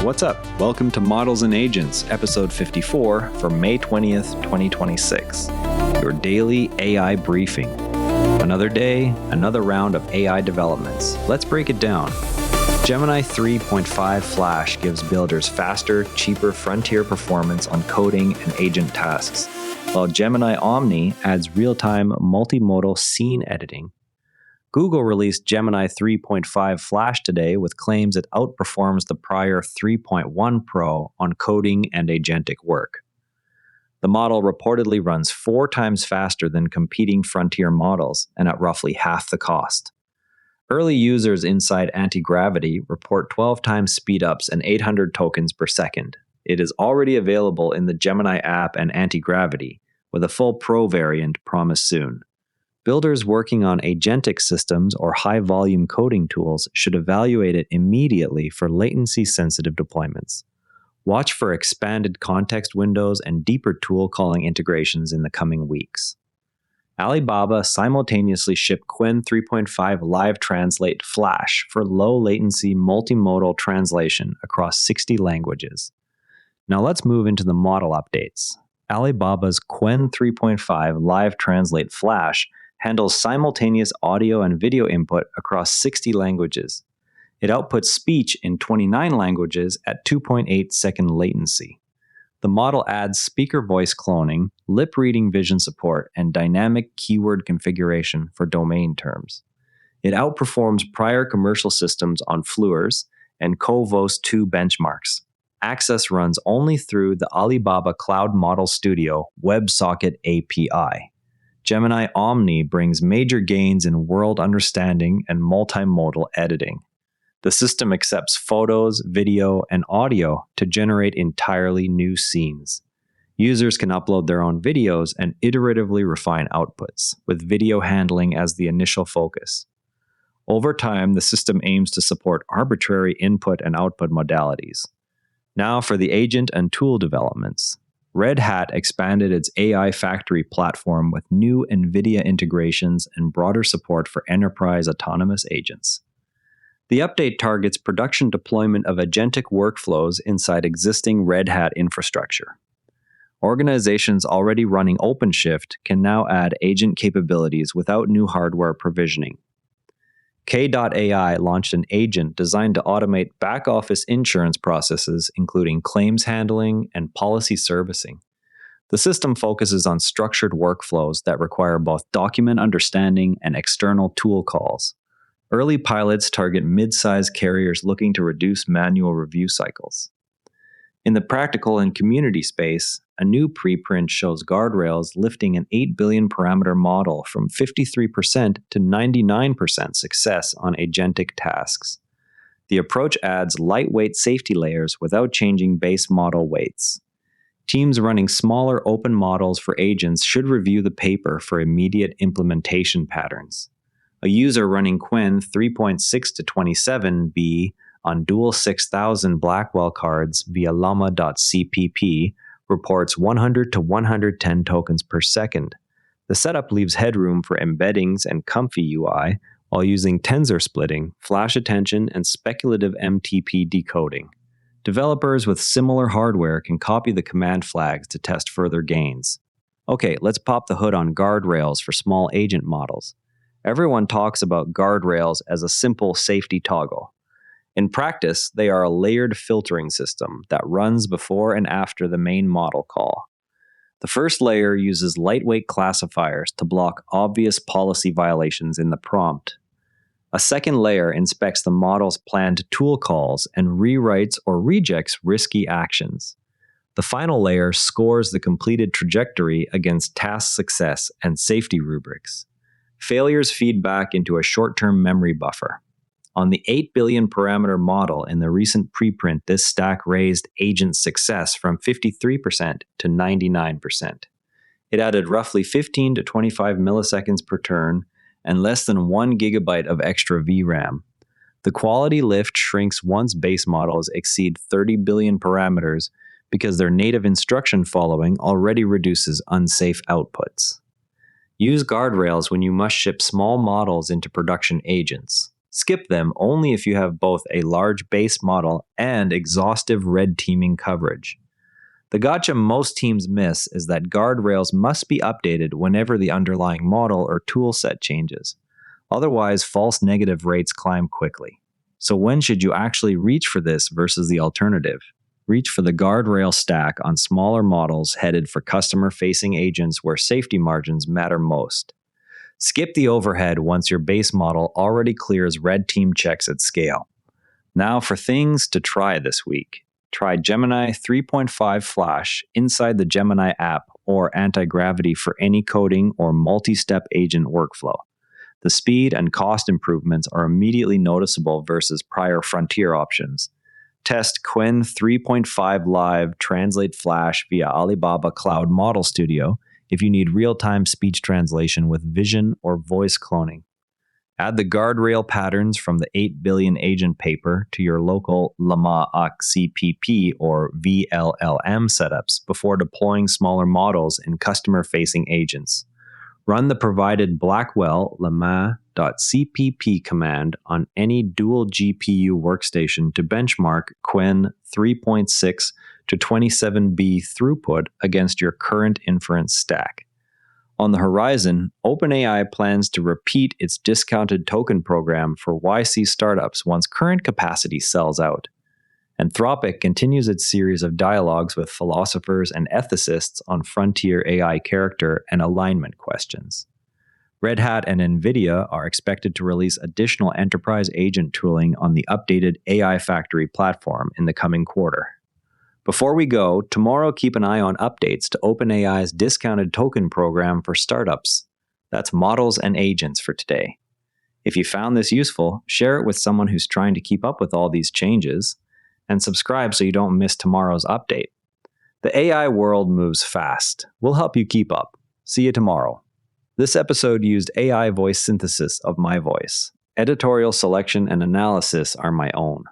What's up? Welcome to Models and Agents, episode 54 for May 20th, 2026. Your daily AI briefing. Another day, another round of AI developments. Let's break it down. Gemini 3.5 Flash gives builders faster, cheaper frontier performance on coding and agent tasks, while Gemini Omni adds real-time multimodal scene editing. Google released Gemini 3.5 Flash today with claims it outperforms the prior 3.1 Pro on coding and agentic work. The model reportedly runs 4 times faster than competing frontier models and at roughly half the cost. Early users inside Antigravity report 12 times speedups and 800 tokens per second. It is already available in the Gemini app and Antigravity, with a full Pro variant promised soon. Builders working on agentic systems or high-volume coding tools should evaluate it immediately for latency-sensitive deployments. Watch for expanded context windows and deeper tool calling integrations in the coming weeks. Alibaba simultaneously shipped Qwen 3.5 Live Translate Flash for low-latency multimodal translation across 60 languages. Now let's move into the model updates. Alibaba's Qwen 3.5 Live Translate Flash handles simultaneous audio and video input across 60 languages. It outputs speech in 29 languages at 2.8 second latency. The model adds speaker voice cloning, lip reading vision support, and dynamic keyword configuration for domain terms. It outperforms prior commercial systems on Fluors and Covos 2 benchmarks. Access runs only through the Alibaba Cloud Model Studio WebSocket API. Gemini Omni brings major gains in world understanding and multimodal editing. The system accepts photos, video, and audio to generate entirely new scenes. Users can upload their own videos and iteratively refine outputs, with video handling as the initial focus. Over time, the system aims to support arbitrary input and output modalities. Now for the agent and tool developments. Red Hat expanded its AI factory platform with new NVIDIA integrations and broader support for enterprise autonomous agents. The update targets production deployment of agentic workflows inside existing Red Hat infrastructure. Organizations already running OpenShift can now add agent capabilities without new hardware provisioning. K.AI launched an agent designed to automate back-office insurance processes, including claims handling and policy servicing. The system focuses on structured workflows that require both document understanding and external tool calls. Early pilots target mid-size carriers looking to reduce manual review cycles. In the practical and community space, a new preprint shows guardrails lifting an 8 billion parameter model from 53% to 99% success on agentic tasks. The approach adds lightweight safety layers without changing base model weights. Teams running smaller open models for agents should review the paper for immediate implementation patterns. A user running Qwen 3.6 to 27b on dual 6000 Blackwell cards via llama.cpp reports 100 to 110 tokens per second. The setup leaves headroom for embeddings and comfy UI while using tensor splitting, flash attention, and speculative MTP decoding. Developers with similar hardware can copy the command flags to test further gains. Okay, let's pop the hood on guardrails for small agent models. Everyone talks about guardrails as a simple safety toggle. In practice, they are a layered filtering system that runs before and after the main model call. The first layer uses lightweight classifiers to block obvious policy violations in the prompt. A second layer inspects the model's planned tool calls and rewrites or rejects risky actions. The final layer scores the completed trajectory against task success and safety rubrics. Failures feed back into a short-term memory buffer. On the 8 billion parameter model in the recent preprint, this stack raised agent success from 53% to 99%. It added roughly 15 to 25 milliseconds per turn and less than 1 gigabyte of extra VRAM. The quality lift shrinks once base models exceed 30 billion parameters because their native instruction following already reduces unsafe outputs. Use guardrails when you must ship small models into production agents. Skip them only if you have both a large base model and exhaustive red teaming coverage. The gotcha most teams miss is that guardrails must be updated whenever the underlying model or tool set changes. Otherwise, false negative rates climb quickly. So when should you actually reach for this versus the alternative? Reach for the guardrail stack on smaller models headed for customer-facing agents where safety margins matter most. Skip the overhead once your base model already clears red team checks at scale. Now for things to try this week. Try Gemini 3.5 Flash inside the Gemini app or Antigravity for any coding or multi-step agent workflow. The speed and cost improvements are immediately noticeable versus prior frontier options. Test Qwen 3.5 Live Translate Flash via Alibaba Cloud Model Studio if you need real-time speech translation with vision or voice cloning. Add the guardrail patterns from the 8 billion agent paper to your local Llama CPP or VLLM setups before deploying smaller models in customer-facing agents. Run the provided Blackwell llama.cpp command on any dual GPU workstation to benchmark Qwen 3.6 to 27B throughput against your current inference stack. On the horizon, OpenAI plans to repeat its discounted token program for YC startups once current capacity sells out. Anthropic continues its series of dialogues with philosophers and ethicists on frontier AI character and alignment questions. Red Hat and NVIDIA are expected to release additional enterprise agent tooling on the updated AI Factory platform in the coming quarter. Before we go, tomorrow keep an eye on updates to OpenAI's discounted token program for startups. That's models and agents for today. If you found this useful, share it with someone who's trying to keep up with all these changes, and subscribe so you don't miss tomorrow's update. The AI world moves fast. We'll help you keep up. See you tomorrow. This episode used AI voice synthesis of my voice. Editorial selection and analysis are my own.